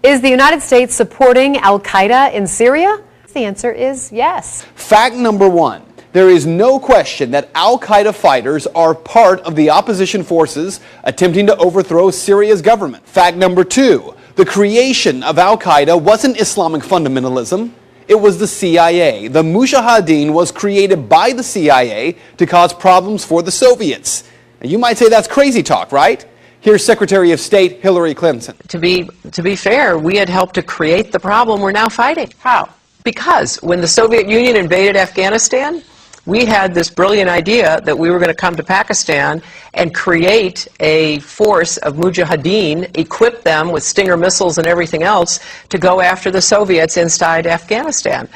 Is the United States supporting al-Qaeda in Syria? The answer is yes. Fact number one. There is no question that al-Qaeda fighters are part of the opposition forces attempting to overthrow Syria's government. Fact number two. The creation of al-Qaeda wasn't Islamic fundamentalism. It was the CIA. The Mujahideen was created by the CIA to cause problems for the Soviets. And you might say that's crazy talk, right? Here's Secretary of State Hillary Clinton. To be fair, we had helped to create the problem we're now fighting. How? Because when the Soviet Union invaded Afghanistan, we had this brilliant idea that we were going to come to Pakistan and create a force of mujahideen, equip them with Stinger missiles and everything else to go after the Soviets inside Afghanistan.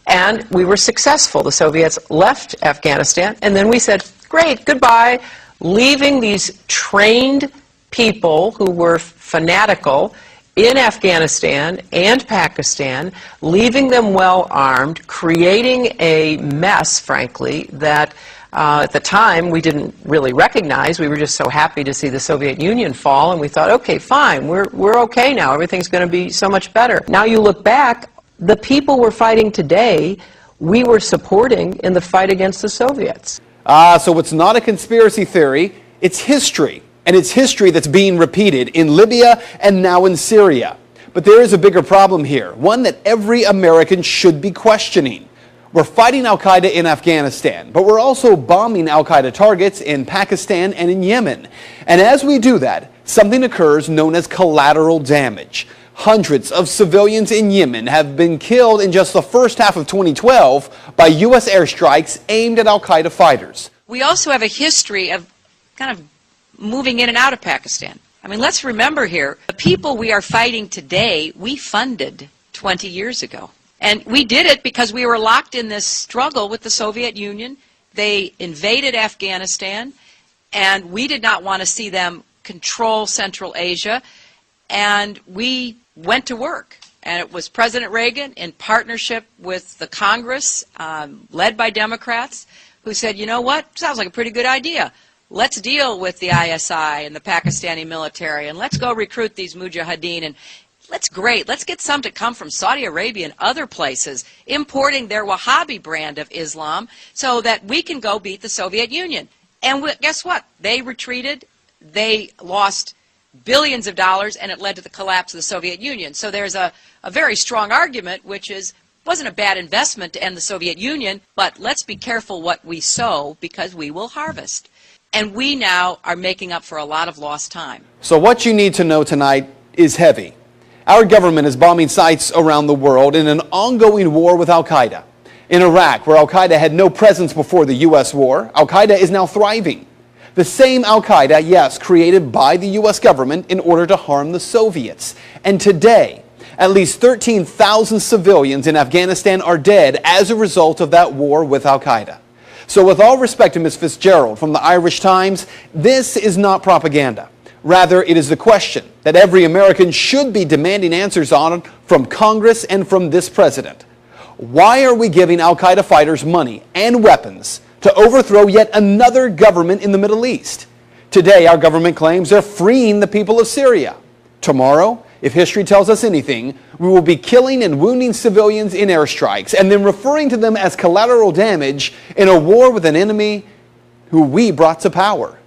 And we were successful. The Soviets left Afghanistan, and then we said, great, goodbye, leaving these trained people who were fanatical in Afghanistan and Pakistan, leaving them well armed, creating a mess, frankly, that at the time we didn't really recognize. We were just so happy to see the Soviet Union fall, and we thought, okay, fine, we're okay now. Everything's going to be so much better. Now you look back, the people we're fighting today, we were supporting in the fight against the Soviets. So it's not a conspiracy theory, it's history. And it's history that's being repeated in Libya and now in Syria. But there is a bigger problem here, one that every American should be questioning. We're fighting al-Qaeda in Afghanistan, but we're also bombing al-Qaeda targets in Pakistan and in Yemen. And as we do that, something occurs known as collateral damage. Hundreds of civilians in Yemen have been killed in just the first half of 2012 by U.S. airstrikes aimed at al-Qaeda fighters. We also have a history of kind of moving in and out of Pakistan. I mean, let's remember here, the people we are fighting today, we funded 20 years ago. And we did it because we were locked in this struggle with the Soviet Union. They invaded Afghanistan, and we did not want to see them control Central Asia. And we went to work. And it was President Reagan, in partnership with the Congress, led by Democrats, who said, you know what, sounds like a pretty good idea. Let's deal with the ISI and the Pakistani military, and let's go recruit these mujahideen, and let's get some to come from Saudi Arabia and other places, importing their Wahhabi brand of Islam so that we can go beat the Soviet Union. And guess what? They retreated, they lost billions of dollars, and it led to the collapse of the Soviet Union. So there's a very strong argument, which is, wasn't a bad investment to end the Soviet Union, but let's be careful what we sow, because we will harvest. And we now are making up for a lot of lost time. So what you need to know tonight is heavy. Our government is bombing sites around the world in an ongoing war with al-Qaeda. In Iraq, where al-Qaeda had no presence before the U.S. war, al-Qaeda is now thriving. The same al-Qaeda, yes, created by the U.S. government in order to harm the Soviets. And today, at least 13,000 civilians in Afghanistan are dead as a result of that war with al-Qaeda. So with all respect to Ms. Fitzgerald from the Irish Times, this is not propaganda. Rather, it is the question that every American should be demanding answers on from Congress and from this president. Why are we giving al-Qaeda fighters money and weapons to overthrow yet another government in the Middle East? Today, our government claims they're freeing the people of Syria. Tomorrow, if history tells us anything, we will be killing and wounding civilians in airstrikes and then referring to them as collateral damage in a war with an enemy who we brought to power.